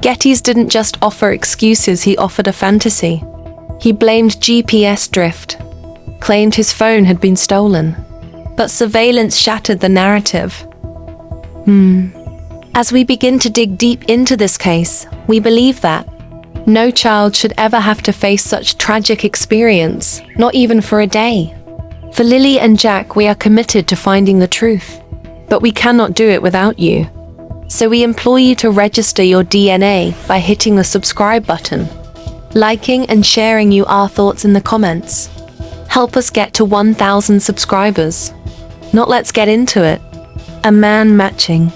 Gettys didn't just offer excuses, he offered a fantasy. He blamed GPS drift, claimed his phone had been stolen. But surveillance shattered the narrative. As we begin to dig deep into this case, we believe that no child should ever have to face such tragic experience, not even for a day. For Lily and Jack, we are committed to finding the truth, but we cannot do it without you. So we implore you to register your DNA by hitting the subscribe button, liking and sharing our thoughts in the comments. Help us get to 1,000 subscribers. Not let's get into it. A man matching.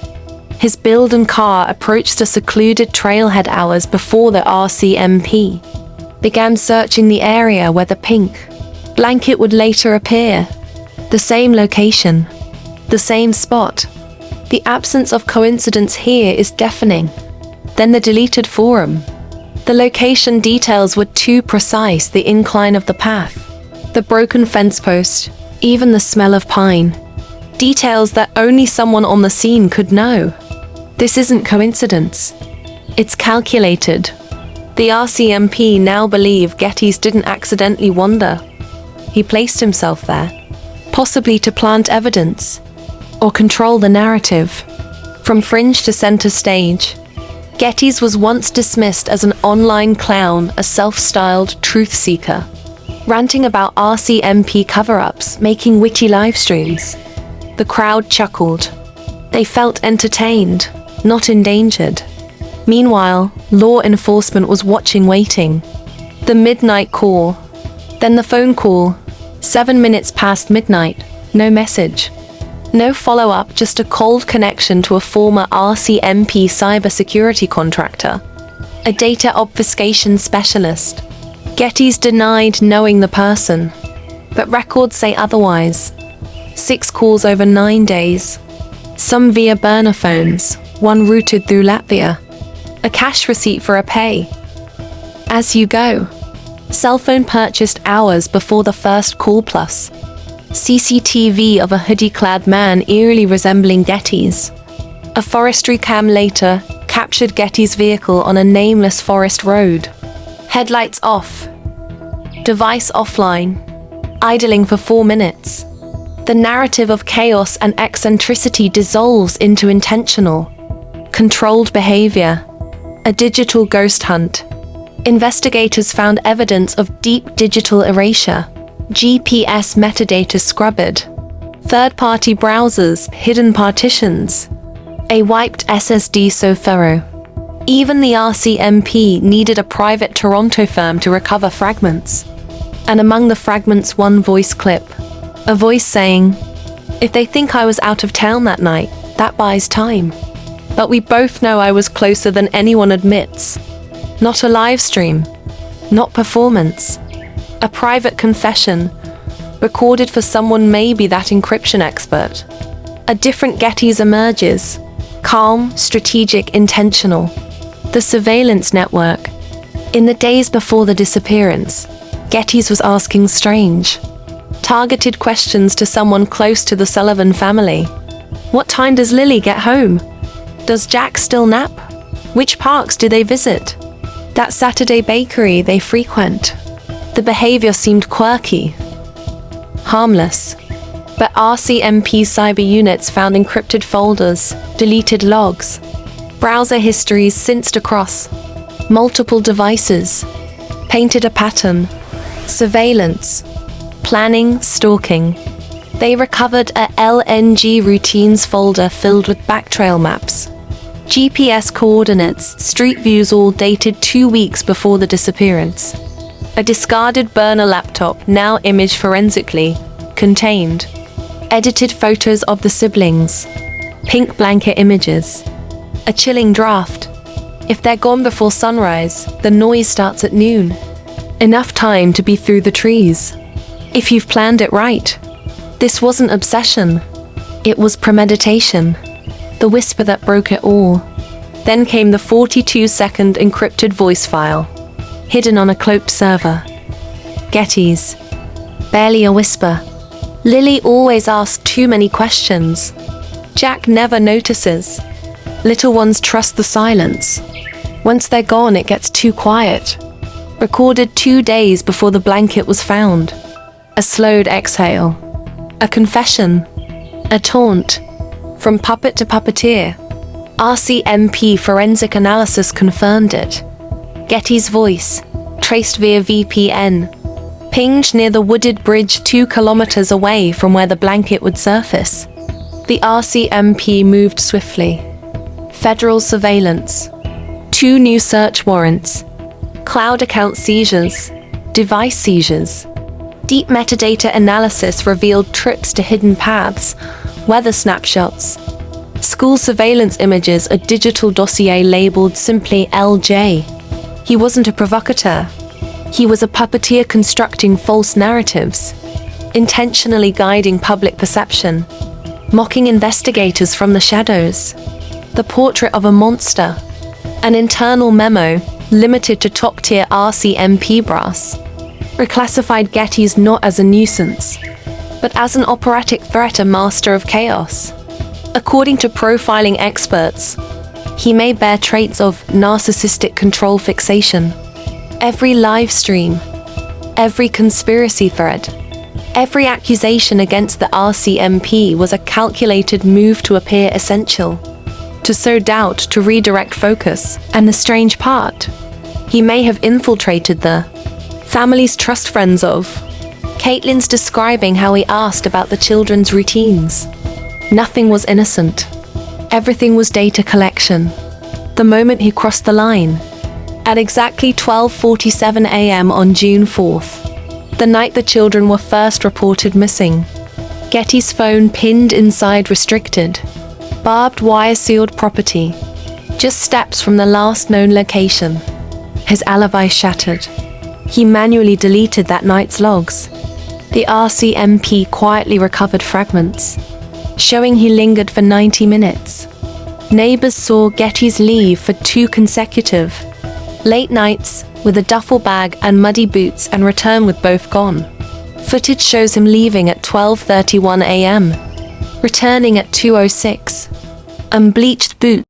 His build and car approached a secluded trailhead hours before the RCMP began searching the area where the pink blanket would later appear. The same location, the same spot. The absence of coincidence here is deafening. Then the deleted forum. The location details were too precise, the incline of the path, the broken fence post, even the smell of pine. Details that only someone on the scene could know. This isn't coincidence. It's calculated. The RCMP now believe Gettys didn't accidentally wander. He placed himself there, possibly to plant evidence, or control the narrative. From fringe to center stage, Gettys was once dismissed as an online clown, a self-styled truth seeker, ranting about RCMP cover-ups, making witty live streams. The crowd chuckled. They felt entertained, not endangered. Meanwhile, law enforcement was watching, waiting. The midnight call, then the phone call. 7 minutes past midnight, no message. No follow-up, just a cold connection to a former RCMP cybersecurity contractor, a data obfuscation specialist. Gettys denied knowing the person, but records say otherwise. 6 calls over 9 days, some via burner phones, one routed through Latvia. A cash receipt for a pay as you go cell phone purchased hours before the first call, plus CCTV of a hoodie-clad man eerily resembling Gettys. A forestry cam later captured Gettys' vehicle on a nameless forest road. Headlights off, device offline, idling for 4 minutes. The narrative of chaos and eccentricity dissolves into intentional, controlled behavior. A digital ghost hunt. Investigators found evidence of deep digital erasure, GPS metadata scrubbed, third-party browsers, hidden partitions, a wiped SSD so thorough. Even the RCMP needed a private Toronto firm to recover fragments. And among the fragments, one voice clip. A voice saying, "If they think I was out of town that night, that buys time. But we both know I was closer than anyone admits." Not a live stream, not performance. A private confession, recorded for someone, maybe that encryption expert. A different Gettys emerges, calm, strategic, intentional. The surveillance network. In the days before the disappearance, Gettys was asking strange, targeted questions to someone close to the Sullivan family. What time does Lily get home? Does Jack still nap? Which parks do they visit? That Saturday bakery they frequent. The behavior seemed quirky, harmless. But RCMP cyber units found encrypted folders, deleted logs, browser histories synced across multiple devices, painted a pattern. Surveillance, planning, stalking. They recovered a LNG routines folder filled with backtrail maps, GPS coordinates, street views, all dated 2 weeks before the disappearance. A discarded burner laptop, now imaged forensically, contained edited photos of the siblings, pink blanket images. A chilling draft. If they're gone before sunrise, the noise starts at noon. Enough time to be through the trees. If you've planned it right. This wasn't obsession. It was premeditation. The whisper that broke it all. Then came the 42-second encrypted voice file, hidden on a cloaked server. Gettys. Barely a whisper. Lily always asks too many questions. Jack never notices. Little ones trust the silence. Once they're gone, it gets too quiet. Recorded 2 days before the blanket was found. A slowed exhale. A confession. A taunt. From puppet to puppeteer. RCMP forensic analysis confirmed it. Getty's voice, traced via VPN, pinged near the wooded bridge 2 kilometers away from where the blanket would surface. The RCMP moved swiftly. Federal surveillance. 2 new search warrants. Cloud account seizures. Device seizures. Deep metadata analysis revealed trips to hidden paths, weather snapshots. School surveillance images, a digital dossier labeled simply LJ. He wasn't a provocateur. He was a puppeteer constructing false narratives, intentionally guiding public perception, mocking investigators from the shadows. The portrait of a monster. An internal memo, limited to top-tier RCMP brass, reclassified Getty's not as a nuisance, but as an operatic threat, a master of chaos. According to profiling experts, he may bear traits of narcissistic control fixation. Every live stream, every conspiracy thread, every accusation against the RCMP was a calculated move to appear essential, to sow doubt, to redirect focus. And the strange part, he may have infiltrated the family's trust friends of. Caitlin's describing how he asked about the children's routines. Nothing was innocent. Everything was data collection. The moment he crossed the line, at exactly 12:47 a.m. on June 4th, the night the children were first reported missing, Getty's phone pinned inside restricted, barbed wire sealed property, just steps from the last known location. His alibi shattered. He manually deleted that night's logs. The RCMP quietly recovered fragments, showing he lingered for 90 minutes. Neighbors saw Getty's leave for 2 consecutive late nights with a duffel bag and muddy boots and return with both gone. Footage shows him leaving at 12:31 a.m., returning at 2:06. Unbleached boots.